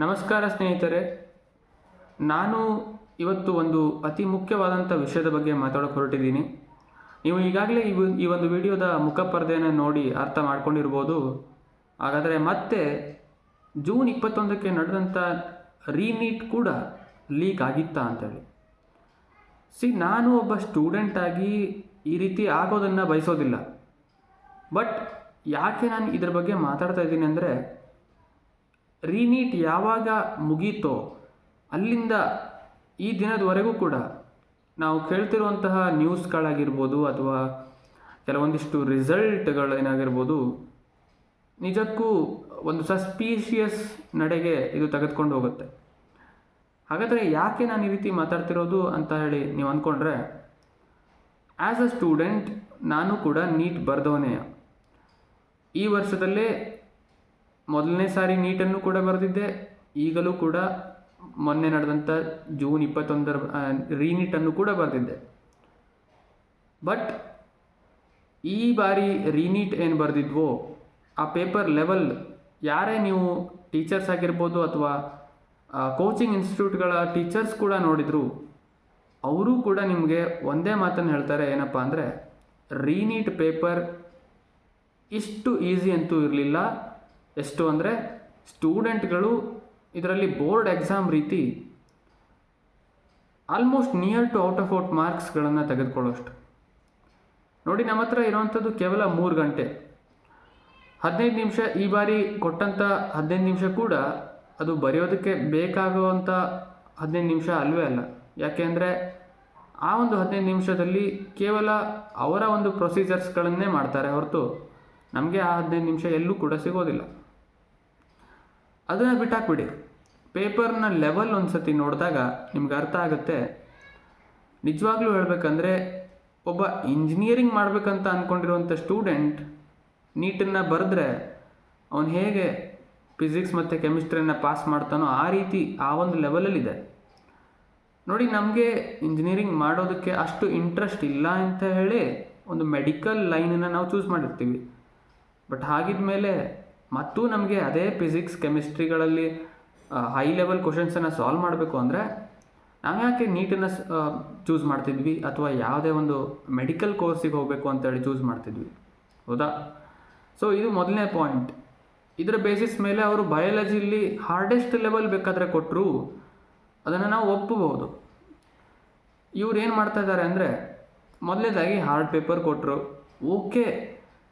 ನಮಸ್ಕಾರ ಸ್ನೇಹಿತರೆ. ನಾನು ಇವತ್ತು ಒಂದು ಅತಿ ಮುಖ್ಯವಾದಂಥ ವಿಷಯದ ಬಗ್ಗೆ ಮಾತಾಡೋಕೆ ಹೊರಟಿದ್ದೀನಿ. ನೀವು ಈಗಾಗಲೇ ಈ ಒಂದು ವಿಡಿಯೋದ ಮುಖಪರ್ದೆಯನ್ನು ನೋಡಿ ಅರ್ಥ ಮಾಡ್ಕೊಂಡಿರ್ಬೋದು. ಹಾಗಾದರೆ ಮತ್ತೆ ಜೂನ್ 21ಕ್ಕೆ ನಡೆದಂಥ ರೀನೀಟ್ ಕೂಡ ಲೀಕ್ ಆಗಿತ್ತಾ ಅಂತೇಳಿ. ನಾನು ಒಬ್ಬ ಸ್ಟೂಡೆಂಟಾಗಿ ಈ ರೀತಿ ಆಗೋದನ್ನು ಬಯಸೋದಿಲ್ಲ. ಬಟ್ ಯಾಕೆ ನಾನು ಇದ್ರ ಬಗ್ಗೆ ಮಾತಾಡ್ತಾ ಇದ್ದೀನಿ ಅಂದರೆ, ರೀನೀಟ್ ಯಾವಾಗ ಮುಗೀತೋ ಅಲ್ಲಿಂದ ಈ ದಿನದವರೆಗೂ ಕೂಡ ನಾವು ಕೇಳ್ತಿರುವಂತಹ ನ್ಯೂಸ್ಗಳಾಗಿರ್ಬೋದು ಅಥವಾ ಕೆಲವೊಂದಿಷ್ಟು ರಿಸಲ್ಟ್ಗಳೇನಾಗಿರ್ಬೋದು, ನಿಜಕ್ಕೂ ಒಂದು ಸಸ್ಪೀಷಿಯಸ್ ನಡೆಗೆ ಇದು ತೆಗೆದುಕೊಂಡು ಹೋಗುತ್ತೆ. ಹಾಗಾದರೆ ಯಾಕೆ ನಾನು ಈ ರೀತಿ ಮಾತಾಡ್ತಿರೋದು ಅಂತ ಹೇಳಿ ನೀವು ಅಂದ್ಕೊಂಡ್ರೆ, ಆ್ಯಸ್ ಅ ಸ್ಟೂಡೆಂಟ್ ನಾನು ಕೂಡ ನೀಟ್ ಬರೆದವನೇ. ಈ ವರ್ಷದಲ್ಲೇ ಮೊದಲನೇ ಸಾರಿ ನೀಟನ್ನು ಕೂಡ ಬರೆದಿದ್ದೆ. ಈಗಲೂ ಕೂಡ ಮೊನ್ನೆ ನಡೆದಂಥ ಜೂನ್ 21ರ ರೀನೀಟನ್ನು ಕೂಡ ಬರೆದಿದ್ದೆ. ಬಟ್ ಈ ಬಾರಿ ರೀನೀಟ್ ಏನು ಬರೆದಿದ್ವೋ ಆ ಪೇಪರ್ ಲೆವೆಲ್, ಯಾರೇ ನೀವು ಟೀಚರ್ಸ್ ಆಗಿರ್ಬೋದು ಅಥವಾ ಕೋಚಿಂಗ್ ಇನ್ಸ್ಟಿಟ್ಯೂಟ್ಗಳ ಟೀಚರ್ಸ್ ಕೂಡ ನೋಡಿದ್ರು, ಅವರೂ ಕೂಡ ನಿಮಗೆ ಒಂದೇ ಮಾತನ್ನು ಹೇಳ್ತಾರೆ. ಏನಪ್ಪ ಅಂದರೆ, ರೀನೀಟ್ ಪೇಪರ್ ಇಷ್ಟು ಈಸಿ ಅಂತೂ ಇರಲಿಲ್ಲ. ಎಷ್ಟು ಅಂದರೆ, ಸ್ಟೂಡೆಂಟ್ಗಳು ಇದರಲ್ಲಿ ಬೋರ್ಡ್ ಎಕ್ಸಾಮ್ ರೀತಿ almost near to out of out ಮಾರ್ಕ್ಸ್ಗಳನ್ನು ತೆಗೆದುಕೊಳ್ಳೋಷ್ಟು. ನೋಡಿ, ನಮ್ಮ ಹತ್ರ ಇರೋವಂಥದ್ದು ಕೇವಲ 3 ಗಂಟೆ 15 ನಿಮಿಷ. ಈ ಬಾರಿ ಕೊಟ್ಟಂಥ 15 ನಿಮಿಷ ಕೂಡ ಅದು ಬರೆಯೋದಕ್ಕೆ ಬೇಕಾಗುವಂಥ 15 ನಿಮಿಷ ಅಲ್ವೇ ಅಲ್ಲ. ಯಾಕೆ ಅಂದರೆ, ಆ ಒಂದು 15 ನಿಮಿಷದಲ್ಲಿ ಕೇವಲ ಅವರ ಒಂದು ಪ್ರೊಸೀಜರ್ಸ್ಗಳನ್ನೇ ಮಾಡ್ತಾರೆ ಹೊರತು ನಮಗೆ ಆ 15 ನಿಮಿಷ ಎಲ್ಲೂ ಕೂಡ ಸಿಗೋದಿಲ್ಲ. ಅದನ್ನು ಬಿಟ್ಟಾಕ್ಬಿಡಿ. ಪೇಪರ್ನ ಲೆವೆಲ್ ಒಂದು ಸತಿ ನೋಡಿದಾಗ ನಿಮ್ಗೆ ಅರ್ಥ ಆಗುತ್ತೆ. ನಿಜವಾಗ್ಲೂ ಹೇಳಬೇಕಂದ್ರೆ, ಒಬ್ಬ ಇಂಜಿನಿಯರಿಂಗ್ ಮಾಡಬೇಕಂತ ಅಂದ್ಕೊಂಡಿರುವಂಥ ಸ್ಟೂಡೆಂಟ್ ನೀಟನ್ನು ಬರೆದ್ರೆ ಅವನು ಹೇಗೆ ಫಿಸಿಕ್ಸ್ ಮತ್ತು ಕೆಮಿಸ್ಟ್ರಿಯನ್ನು ಪಾಸ್ ಮಾಡ್ತಾನೋ ಆ ರೀತಿ ಆ ಒಂದು ಲೆವೆಲಲ್ಲಿದೆ. ನೋಡಿ, ನಮಗೆ ಇಂಜಿನಿಯರಿಂಗ್ ಮಾಡೋದಕ್ಕೆ ಅಷ್ಟು ಇಂಟ್ರೆಸ್ಟ್ ಇಲ್ಲ ಅಂತ ಹೇಳಿ ಒಂದು ಮೆಡಿಕಲ್ ಲೈನನ್ನು ನಾವು ಚೂಸ್ ಮಾಡಿರ್ತೀವಿ. ಬಟ್ ಹಾಗಿದ್ಮೇಲೆ ಮತ್ತು ನಮಗೆ ಅದೇ ಫಿಸಿಕ್ಸ್ ಕೆಮಿಸ್ಟ್ರಿಗಳಲ್ಲಿ ಹೈ ಲೆವೆಲ್ ಕ್ವಶನ್ಸನ್ನು ಸಾಲ್ವ್ ಮಾಡಬೇಕು ಅಂದರೆ ನಾವು ಯಾಕೆ ನೀಟನ್ನು ಚೂಸ್ ಮಾಡ್ತಿದ್ವಿ ಅಥವಾ ಯಾವುದೇ ಒಂದು ಮೆಡಿಕಲ್ ಕೋರ್ಸಿಗೆ ಹೋಗಬೇಕು ಅಂತೇಳಿ ಚೂಸ್ ಮಾಡ್ತಿದ್ವಿ, ಹೌದಾ? ಸೊ ಇದು ಮೊದಲನೇ ಪಾಯಿಂಟ್. ಇದರ ಬೇಸಿಸ್ ಮೇಲೆ ಅವರು ಬಯಾಲಜಿಲಿ ಹಾರ್ಡೆಸ್ಟ್ ಲೆವೆಲ್ ಬೇಕಾದರೆ ಕೊಟ್ಟರು, ಅದನ್ನು ನಾವು ಒಪ್ಪಬಹುದು. ಇವ್ರು ಏನು ಮಾಡ್ತಾ ಇದ್ದಾರೆ ಅಂದರೆ, ಮೊದಲನೇದಾಗಿ ಹಾರ್ಡ್ ಪೇಪರ್ ಕೊಟ್ಟರು. Okay,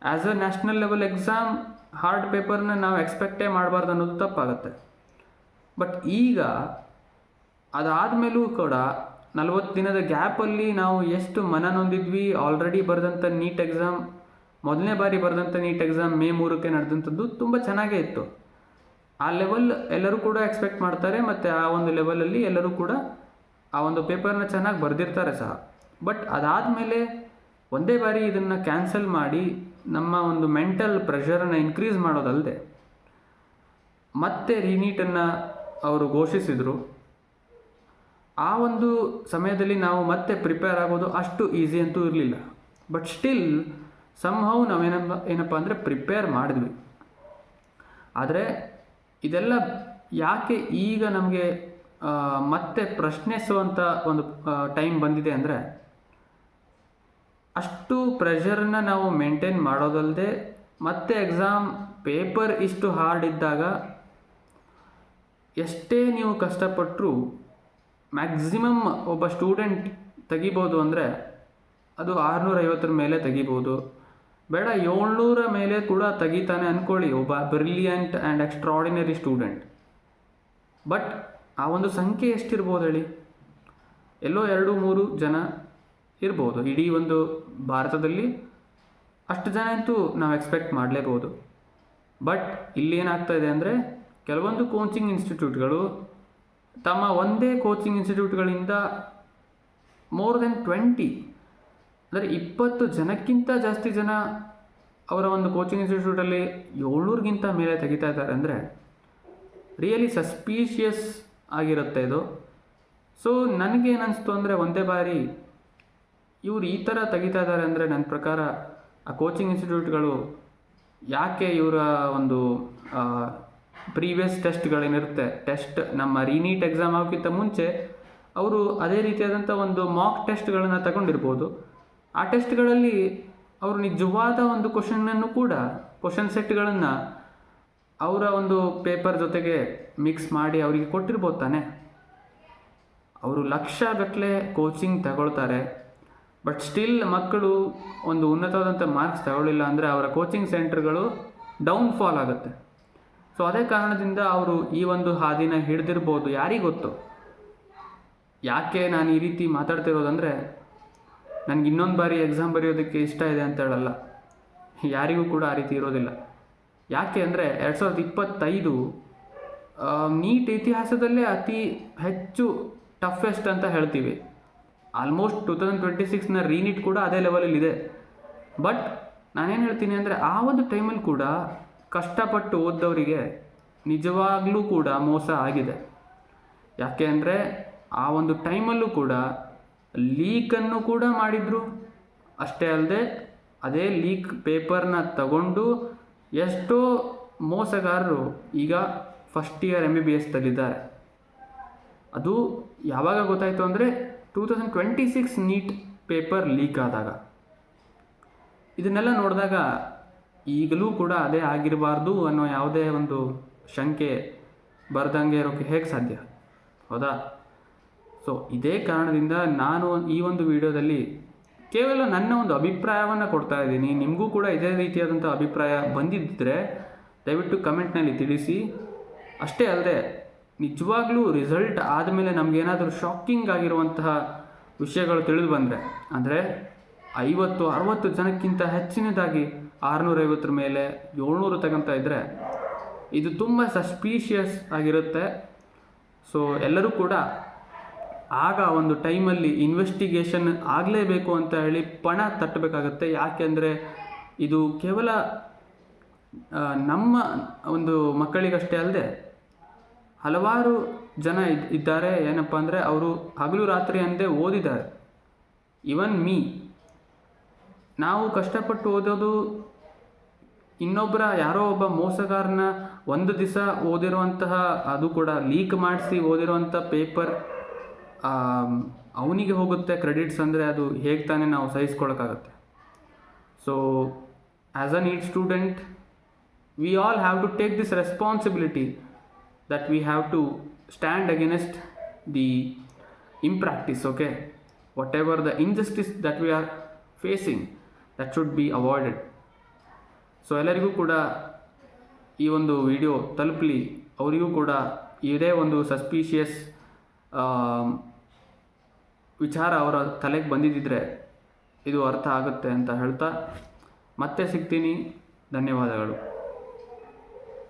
as a national level exam hard ಪೇಪರ್ನ ನಾವು ಎಕ್ಸ್ಪೆಕ್ಟೇ ಮಾಡಬಾರ್ದು ಅನ್ನೋದು ತಪ್ಪಾಗುತ್ತೆ. ಬಟ್ ಈಗ ಅದಾದಮೇಲೂ ಕೂಡ 40 ದಿನದ ಗ್ಯಾಪಲ್ಲಿ ನಾವು ಎಷ್ಟು ಮನನೊಂದಿದ್ವಿ. ಆಲ್ರೆಡಿ ಬರೆದಂಥ ನೀಟ್ ಎಕ್ಸಾಮ್, ಮೊದಲನೇ ಬಾರಿ ಬರೆದಂಥ ನೀಟ್ ಎಕ್ಸಾಮ್ ಮೇ 3ಕ್ಕೆ ನಡೆದಂಥದ್ದು ತುಂಬ ಚೆನ್ನಾಗೇ ಇತ್ತು. ಆ ಲೆವೆಲ್ ಎಲ್ಲರೂ ಕೂಡ ಎಕ್ಸ್ಪೆಕ್ಟ್ ಮಾಡ್ತಾರೆ ಮತ್ತು ಆ ಒಂದು ಲೆವೆಲಲ್ಲಿ ಎಲ್ಲರೂ ಕೂಡ ಆ ಒಂದು ಪೇಪರ್ನ ಚೆನ್ನಾಗಿ ಬರೆದಿರ್ತಾರೆ ಸಹ. ಬಟ್ ಅದಾದಮೇಲೆ ಒಂದೇ ಬಾರಿ ಇದನ್ನು ಕ್ಯಾನ್ಸಲ್ ಮಾಡಿ ನಮ್ಮ ಒಂದು ಮೆಂಟಲ್ ಪ್ರೆಷರನ್ನು ಇನ್ಕ್ರೀಸ್ ಮಾಡೋದಲ್ಲದೆ ಮತ್ತೆ ರೀನೀಟನ್ನು ಅವರು ಘೋಷಿಸಿದರು. ಆ ಒಂದು ಸಮಯದಲ್ಲಿ ನಾವು ಮತ್ತೆ ಪ್ರಿಪೇರ್ ಆಗೋದು ಅಷ್ಟು ಈಸಿ ಅಂತೂ ಇರಲಿಲ್ಲ. ಬಟ್ ಸ್ಟಿಲ್ ಸಮ್ಹೌ ಏನಪ್ಪ ಅಂದರೆ ಪ್ರಿಪೇರ್ ಮಾಡಿದ್ವಿ. ಆದರೆ ಇದೆಲ್ಲ ಯಾಕೆ ಈಗ ನಮಗೆ ಮತ್ತೆ ಪ್ರಶ್ನಿಸುವಂಥ ಒಂದು ಟೈಮ್ ಬಂದಿದೆ ಅಂದರೆ, ಅಷ್ಟು ಪ್ರೆಷರನ್ನು ನಾವು ಮೇಂಟೈನ್ ಮಾಡೋದಲ್ಲದೆ ಮತ್ತೆ ಎಕ್ಸಾಮ್ ಪೇಪರ್ ಇಷ್ಟು ಹಾರ್ಡ್ ಇದ್ದಾಗ ಎಷ್ಟೇ ನೀವು ಕಷ್ಟಪಟ್ಟರೂ ಮ್ಯಾಕ್ಸಿಮಮ್ ಒಬ್ಬ ಸ್ಟೂಡೆಂಟ್ ತೆಗಿಬೋದು ಅಂದರೆ ಅದು 650 ಮೇಲೆ ತೆಗಿಬೋದು, ಬೇಡ 700 ಮೇಲೆ ಕೂಡ ತೆಗಿತಾನೆ ಅಂದ್ಕೊಳ್ಳಿ ಒಬ್ಬ brilliant and extraordinary student. But ಆ ಒಂದು ಸಂಖ್ಯೆ ಎಷ್ಟಿರ್ಬೋದು ಹೇಳಿ? ಎಲ್ಲೋ 2-3 ಜನ ಇರ್ಬೋದು. ಇಡೀ ಒಂದು ಭಾರತದಲ್ಲಿ ಅಷ್ಟು ಜನ ಅಂತೂ ನಾವು ಎಕ್ಸ್ಪೆಕ್ಟ್ ಮಾಡಲೇಬೋದು. ಬಟ್ ಇಲ್ಲಿ ಏನಾಗ್ತಾ ಇದೆ ಅಂದರೆ, ಕೆಲವೊಂದು ಕೋಚಿಂಗ್ ಇನ್ಸ್ಟಿಟ್ಯೂಟ್ಗಳು ತಮ್ಮ ಒಂದೇ ಕೋಚಿಂಗ್ ಇನ್ಸ್ಟಿಟ್ಯೂಟ್ಗಳಿಂದ ಮೋರ್ ದೆನ್ 20 ಅಂದರೆ 20 ಜನಕ್ಕಿಂತ ಜಾಸ್ತಿ ಜನ ಅವರ ಒಂದು ಕೋಚಿಂಗ್ ಇನ್ಸ್ಟಿಟ್ಯೂಟಲ್ಲಿ 700ಗಿಂತ ಮೇಲೆ ತೆಗಿತಾ ಇದ್ದಾರೆ ಅಂದರೆ ರಿಯಲಿ ಸಸ್ಪೀಷಿಯಸ್ ಆಗಿರುತ್ತೆ ಇದು. ಸೊ ನನಗೇನಿಸ್ತು ಅಂದರೆ, ಒಂದೇ ಬಾರಿ ಇವ್ರು ಈ ಥರ ತೆಗಿತಾ ಇದ್ದಾರೆ ಅಂದರೆ ನನ್ನ ಪ್ರಕಾರ ಆ ಕೋಚಿಂಗ್ ಇನ್ಸ್ಟಿಟ್ಯೂಟ್ಗಳು ಯಾಕೆ ಇವರ ಒಂದು ಪ್ರೀವಿಯಸ್ ಟೆಸ್ಟ್ಗಳೇನಿರುತ್ತೆ, ಟೆಸ್ಟ್ ನಮ್ಮ ರೀನೀಟ್ ಎಕ್ಸಾಮ್ ಆಗೋಕ್ಕಿಂತ ಮುಂಚೆ ಅವರು ಅದೇ ರೀತಿಯಾದಂಥ ಒಂದು ಮಾಕ್ ಟೆಸ್ಟ್ಗಳನ್ನು ತಗೊಂಡಿರ್ಬೋದು. ಆ ಟೆಸ್ಟ್ಗಳಲ್ಲಿ ಅವರು ನಿಜವಾದ ಒಂದು ಕ್ವಶನ್ ಸೆಟ್ಗಳನ್ನು ಅವರ ಒಂದು ಪೇಪರ್ ಜೊತೆಗೆ ಮಿಕ್ಸ್ ಮಾಡಿ ಅವರಿಗೆ ಕೊಟ್ಟಿರ್ಬೋದು ತಾನೆ. ಅವರು ಲಕ್ಷಗಟ್ಟಲೆ ಕೋಚಿಂಗ್ ತಗೊಳ್ತಾರೆ, ಬಟ್ ಸ್ಟಿಲ್ ಮಕ್ಕಳು ಒಂದು ಉನ್ನತವಾದಂಥ ಮಾರ್ಕ್ಸ್ ತಗೊಳ್ಳಿಲ್ಲ ಅಂದರೆ ಅವರ ಕೋಚಿಂಗ್ ಸೆಂಟರ್ಗಳು ಡೌನ್ಫಾಲ್ ಆಗುತ್ತೆ. ಸೊ ಅದೇ ಕಾರಣದಿಂದ ಅವರು ಈ ಒಂದು ಹಾದಿನ ಹಿಡಿದಿರ್ಬೋದು, ಯಾರಿಗೆ ಗೊತ್ತು. ಯಾಕೆ ನಾನು ಈ ರೀತಿ ಮಾತಾಡ್ತಿರೋದಂದರೆ, ನನಗೆ ಇನ್ನೊಂದು ಬಾರಿ ಎಕ್ಸಾಮ್ ಬರೆಯೋದಕ್ಕೆ ಇಷ್ಟ ಇದೆ ಅಂತ ಹೇಳಲ್ಲ, ಯಾರಿಗೂ ಕೂಡ ಆ ರೀತಿ ಇರೋದಿಲ್ಲ. ಯಾಕೆ ಅಂದರೆ 2025 ನೀಟ್ ಇತಿಹಾಸದಲ್ಲೇ ಅತಿ ಹೆಚ್ಚು ಟಫೆಸ್ಟ್ ಅಂತ ಹೇಳ್ತೀವಿ. ಆಲ್ಮೋಸ್ಟ್ 2026ನ ರೀನೀಟ್ ಕೂಡ ಅದೇ ಲೆವೆಲಲ್ಲಿದೆ. ಬಟ್ ನಾನೇನು ಹೇಳ್ತೀನಿ ಅಂದರೆ, ಆ ಒಂದು ಟೈಮಲ್ಲಿ ಕೂಡ ಕಷ್ಟಪಟ್ಟು ಓದ್ದವರಿಗೆ ನಿಜವಾಗ್ಲೂ ಕೂಡ ಮೋಸ ಆಗಿದೆ. ಯಾಕೆ ಅಂದರೆ ಆ ಒಂದು ಟೈಮಲ್ಲೂ ಕೂಡ ಲೀಕನ್ನು ಕೂಡ ಮಾಡಿದರು. ಅಷ್ಟೇ ಅಲ್ಲದೆ ಅದೇ ಲೀಕ್ ಪೇಪರ್ನ ತಗೊಂಡು ಎಷ್ಟೋ ಮೋಸಗಾರರು ಈಗ ಫಸ್ಟ್ ಇಯರ್ MBBSದಲ್ಲಿದ್ದಾರೆ. ಅದು ಯಾವಾಗ ಗೊತ್ತಾಯಿತು ಅಂದರೆ 2026 ನೀಟ್ ಪೇಪರ್ ಲೀಕ್ ಆದಾಗ. ಇದನ್ನೆಲ್ಲ ನೋಡಿದಾಗ ಈಗಲೂ ಕೂಡ ಅದೇ ಆಗಿರಬಾರ್ದು ಅನ್ನೋ ಯಾವುದೇ ಒಂದು ಶಂಕೆ ಬರ್ದಂಗೆ ಇರೋಕ್ಕೆ ಹೇಗೆ ಸಾಧ್ಯ, ಹೌದಾ? ಸೊ ಇದೇ ಕಾರಣದಿಂದ ನಾನು ಈ ಒಂದು ವಿಡಿಯೋದಲ್ಲಿ ಕೇವಲ ನನ್ನ ಒಂದು ಅಭಿಪ್ರಾಯವನ್ನು ಕೊಡ್ತಾ ಇದ್ದೀನಿ. ನಿಮಗೂ ಕೂಡ ಇದೇ ರೀತಿಯಾದಂಥ ಅಭಿಪ್ರಾಯ ಬಂದಿದ್ದರೆ ದಯವಿಟ್ಟು ಕಮೆಂಟ್ನಲ್ಲಿ ತಿಳಿಸಿ. ಅಷ್ಟೇ ಅಲ್ಲದೆ ನಿಜವಾಗ್ಲೂ ರಿಸಲ್ಟ್ ಆದಮೇಲೆ ನಮಗೇನಾದರೂ ಶಾಕಿಂಗ್ ಆಗಿರುವಂತಹ ವಿಷಯಗಳು ತಿಳಿದು ಬಂದರೆ, ಅಂದರೆ 50-60 ಜನಕ್ಕಿಂತ ಹೆಚ್ಚಿನದಾಗಿ 650 ಮೇಲೆ 700 ತಗೊಂತ ಇದ್ದರೆ ಇದು ತುಂಬ ಸಸ್ಪೀಷಿಯಸ್ ಆಗಿರುತ್ತೆ. ಸೊ ಎಲ್ಲರೂ ಕೂಡ ಆಗ ಒಂದು ಟೈಮಲ್ಲಿ ಇನ್ವೆಸ್ಟಿಗೇಷನ್ ಆಗಲೇಬೇಕು ಅಂತ ಹೇಳಿ ಪಣ ತಟ್ಟಬೇಕಾಗತ್ತೆ. ಯಾಕೆಂದರೆ ಇದು ಕೇವಲ ನಮ್ಮ ಒಂದು ಮಕ್ಕಳಿಗಷ್ಟೇ ಅಲ್ಲದೆ ಹಲವಾರು ಜನ ಇದ್ದಾರೆ, ಏನಪ್ಪ ಅಂದರೆ ಅವರು ಹಗಲು ರಾತ್ರಿ ಅಂದೇ ಓದಿದ್ದಾರೆ. ಇವನ್ ನಾವು ಕಷ್ಟಪಟ್ಟು ಓದೋದು ಇನ್ನೊಬ್ಬರ ಯಾರೋ ಒಬ್ಬ ಮೋಸಗಾರನ ಒಂದು ದಿವಸ ಓದಿರುವಂತಹ, ಅದು ಕೂಡ ಲೀಕ್ ಮಾಡಿಸಿ ಓದಿರುವಂಥ ಪೇಪರ್ ಅವನಿಗೆ ಹೋಗುತ್ತೆ ಕ್ರೆಡಿಟ್ಸ್ ಅಂದರೆ ಅದು ಹೇಗೆ ತಾನೇ ನಾವು ಸಹಿಸ್ಕೊಳ್ಳೋಕ್ಕಾಗತ್ತೆ. So as a NEET student we all have to take this responsibility that we have to stand against the impractice, okay? Whatever the injustice that we are facing, that should be avoided. So ಎಲ್ಲರಿಗೂ ಕೂಡ ಈ ಒಂದು video ತಲುಪಲಿ, ಅವರಿಗೂ ಕೂಡ ಇದೇ ಒಂದು suspicious ವಿಚಾರ ಅವರ ತಲೆಗೆ ಬಂದಿದ್ದರೆ ಇದು ಅರ್ಥ ಆಗುತ್ತೆ ಅಂತ ಹೇಳ್ತಾ ಮತ್ತೆ ಸಿಗ್ತೀನಿ. ಧನ್ಯವಾದಗಳು.